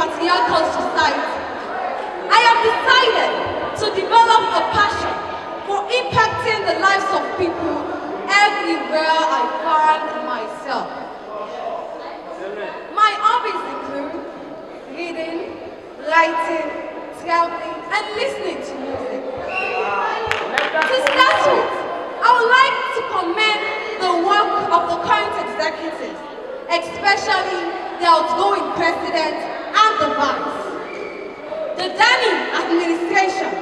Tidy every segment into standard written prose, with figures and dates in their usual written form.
patriarchal society. I have decided to develop a passion for impacting the lives of people everywhere I find myself. My hobbies include reading, writing, traveling, and listening to music. To start with, I would like to commend the work of the current executives, especially the outgoing president and the vice. The Dani administration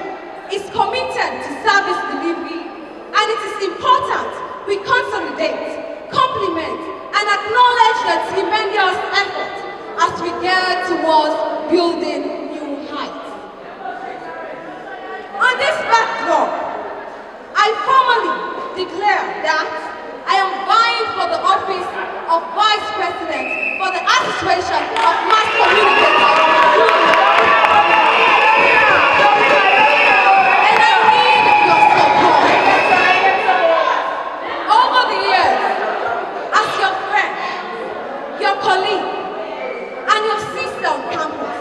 is committed to service delivery, and it is important we consolidate, complement, and acknowledge their tremendous effort as we get towards building new heights. On this backdrop, I formally declare that I am vying for the office of Vice President for the Association of Mass Communicators. And I need your support. Over the years, as your friend, your colleague, and your sister on campus,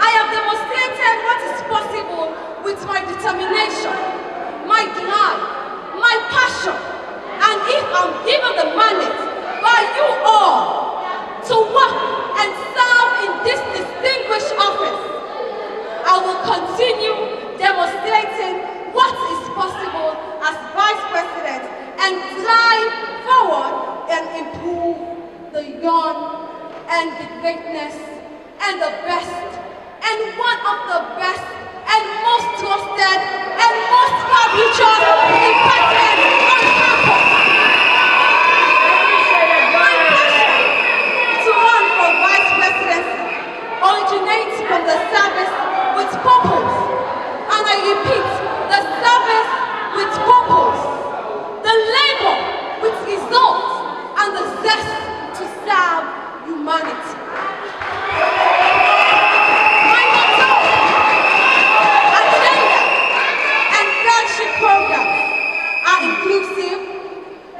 I have demonstrated what is possible with my determination, my drive, my passion, and if I'm given the mandate by you all to work and serve in this distinguished office, I will continue demonstrating what is possible as Vice President and drive forward and improve the young and the greatness and the best and one of the best and most trusted and most fabulous department on campus. My passion to run for Vice Presidency originates from the service with purpose, and I repeat, the service with purpose, the labor with results, and the zest to serve humanity. My motto, agenda, and flagship programs are inclusive,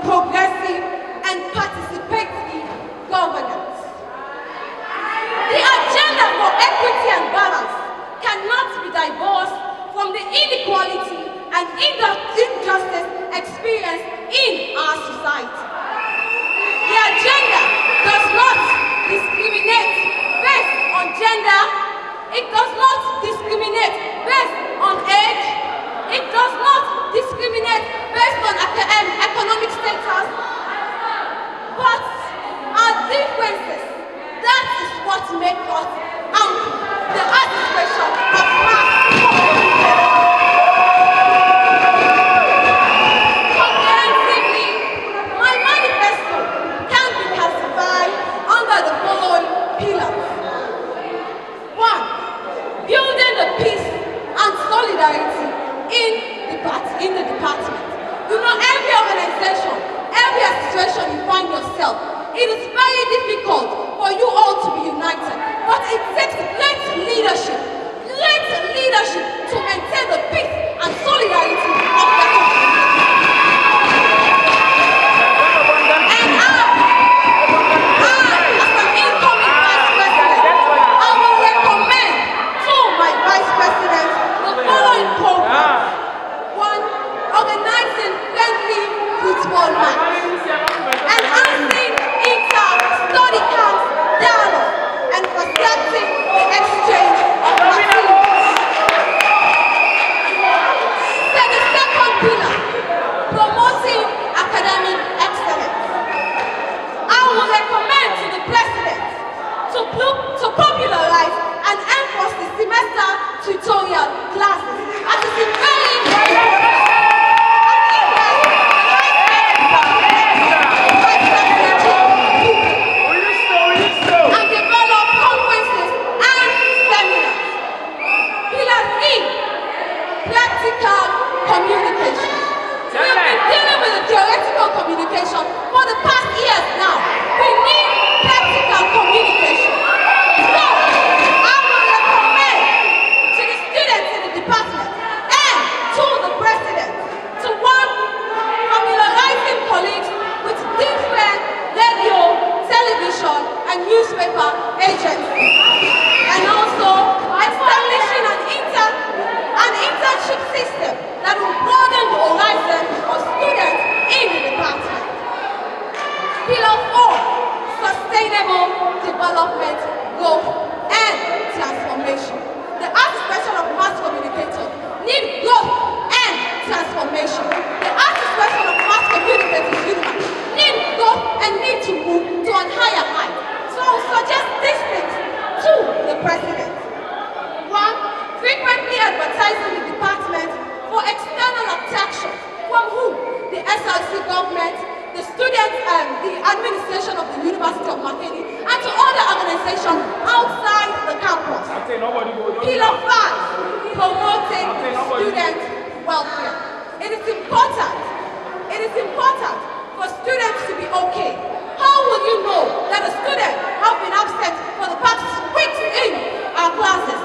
progressive, and participatory governance. The agenda for equity and balance cannot be divorced from the inequality and injustice experienced in our society. The agenda does not discriminate based on gender, it does not discriminate based on age, it does not discriminate based on economic status, but our differences, that is what makes us AMCU, the Association of Mass Communicators. Comprehensively, my manifesto can be classified under the following pillars. 1. Building the peace and solidarity in the department. You know, every organization, every association you find yourself, it is very difficult for you all to be united, but it takes great leadership to maintain the peace and solidarity of the country. And I, as an incoming Vice President, I will recommend to my Vice President the following programs. 1. Organizing friendly football match. Enhancing inter-study camps dialogue and facilitating the exchange of materials. The second pillar, promoting academic excellence. I will recommend to the President to popularize and enforce the semester tutorial classes as it is very important. Communication. We have been dealing with the theoretical communication for the past years now. We need practical communication. So, I will recommend to the students in the department and to the President to work familiarizing colleagues with different radio, television, and newspaper agencies. and also establishing an internship system that will broaden the horizon of students in the department. Pillar 4, sustainable development, growth, and transformation. The art expression of mass communicators need growth and transformation. The art expression of mass communicators need growth and need to move to a higher height. So I will suggest these things to the President. 1. Frequently advertising the department for external attraction. From who? The SLC government, the students and the administration of the University of Makeni, and to other organizations outside the campus. Pillar 5, promoting student welfare. It is important for students to be okay. How will you know that a student has been absent for the past weeks in our classes?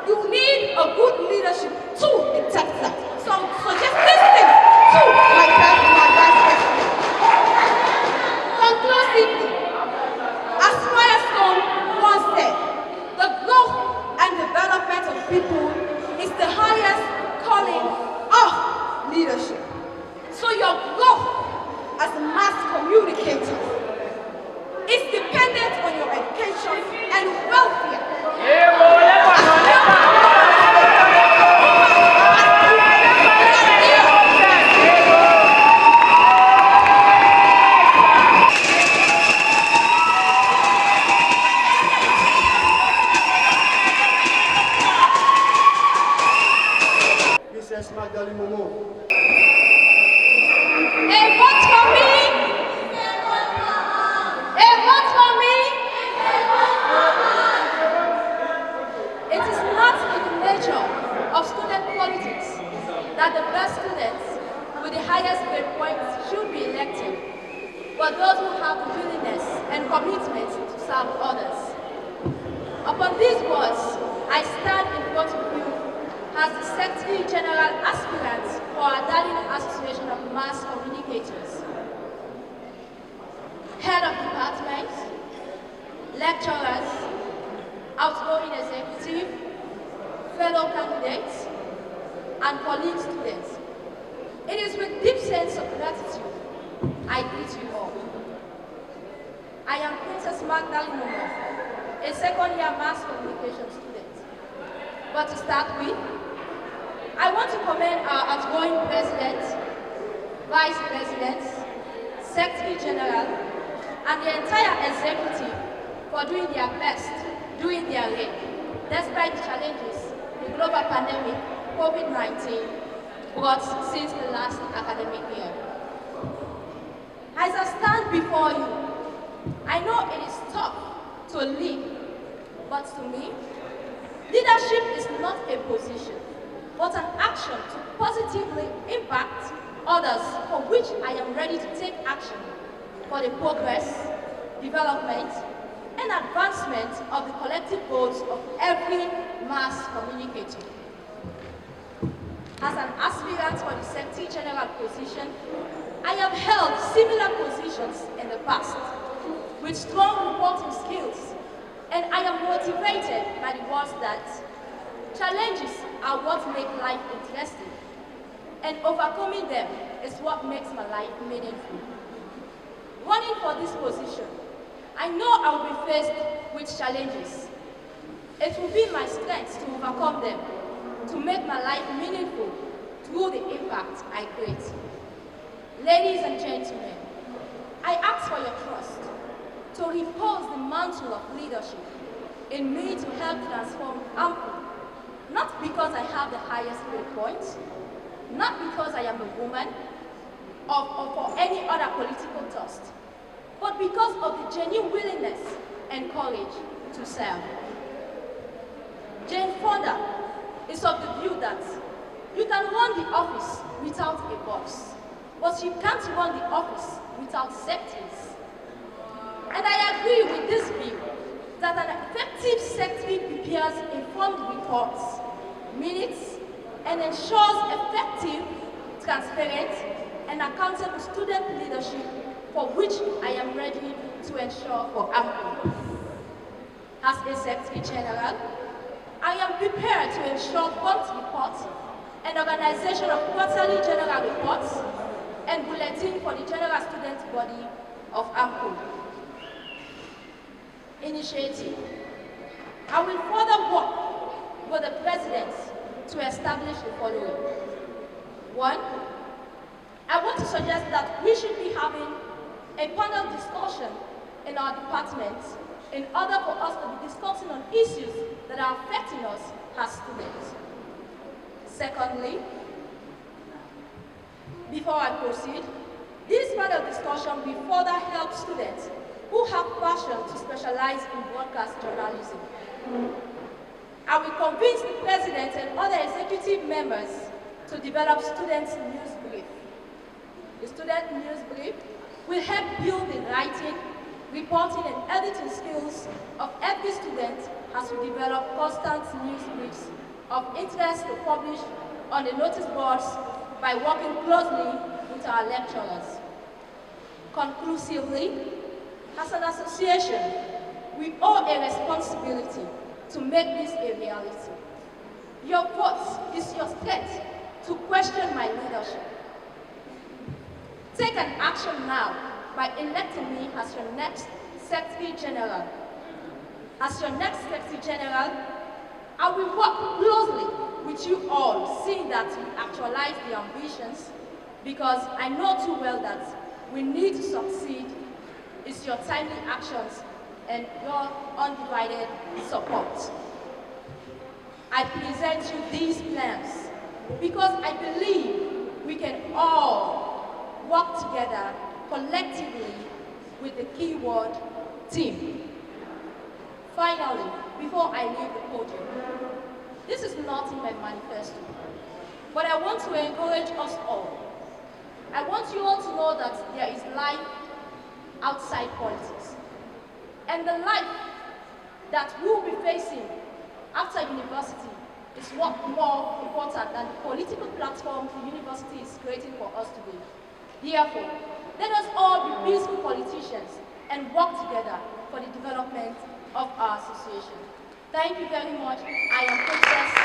You need a good leadership to detect that. So suggest these things to my vice president. Conclusively, as Firestone once said, the growth and development of people is the highest calling of leadership. So your growth as a mass communicator is dependent on your education and welfare. Momoh. A vote for me. A vote for me. It is not in the nature of student politics that the best students with the highest grade points should be elected, but those who have the willingness and commitment to serve others. Upon these words, I stand in front of you as the Secretary General Aspirant for our darling Association of Mass Communicators, Head of Department, lecturers, outgoing executive, fellow candidates, and colleague students. It is with deep sense of gratitude I greet you all. I am Princess Magdalene Momoh, a second-year mass communication student. But to start with, I want to commend our outgoing President, Vice Presidents, Secretary General, and the entire executive for doing their best, doing their reign, despite the challenges the global pandemic, COVID-19, brought since the last academic year. As I stand before you, I know it is tough to lead, but to me, leadership is not a position, but an action to positively impact others, for which I am ready to take action for the progress, development, and advancement of the collective goals of every mass communicator. As an aspirant for the Secretary General position, I have held similar positions in the past with strong reporting skills, and I am motivated by the words that challenges are what make life interesting, and overcoming them is what makes my life meaningful. Running for this position, I know I will be faced with challenges. It will be my strength to overcome them, to make my life meaningful through the impact I create. Ladies and gentlemen, I ask for your trust to repose the mantle of leadership in me to help transform AMCU, not because I have the highest grade points, not because I am a woman, or for any other political thrust, but because of the genuine willingness and courage to serve. Fonah is of the view that you can run the office without a boss, but you can't run the office without secretaries. And I agree with this view that an effective secretary prepares informed reports, minutes, and ensures effective, transparent, and accountable student leadership, for which I am ready to ensure for AMCU. As a Secretary General, I am prepared to ensure prompt reports and organization of quarterly general reports and bulletin for the general student body of AMCU. Initiative. I will further work with the President to establish the following. 1. I want to suggest that we should be having a panel discussion in our department in order for us to be discussing on issues that are affecting us as students. Secondly, before I proceed, this panel discussion will further help students who have passion to specialize in broadcast journalism. I will convince the President and other executive members to develop students' news brief. The student news brief will help build the writing, reporting, and editing skills of every student as we develop constant news briefs of interest to publish on the notice boards by working closely with our lecturers. Conclusively, as an association, we owe a responsibility to make this a reality. Your vote is your strength to question my leadership. Take an action now by electing me as your next Secretary General. As your next Secretary General, I will work closely with you all, seeing that we actualize the ambitions, because I know too well that we need to succeed. It's your timely actions and your undivided support. I present you these plans because I believe we can all work together collectively with the keyword team. Finally, before I leave the podium, this is not in my manifesto, but I want to encourage us all. I want you all to know that there is life outside politics. And the life that we will be facing after university is what more important than the political platform the university is creating for us today. Therefore, let us all be peaceful politicians and work together for the development of our association. Thank you very much. I am Princess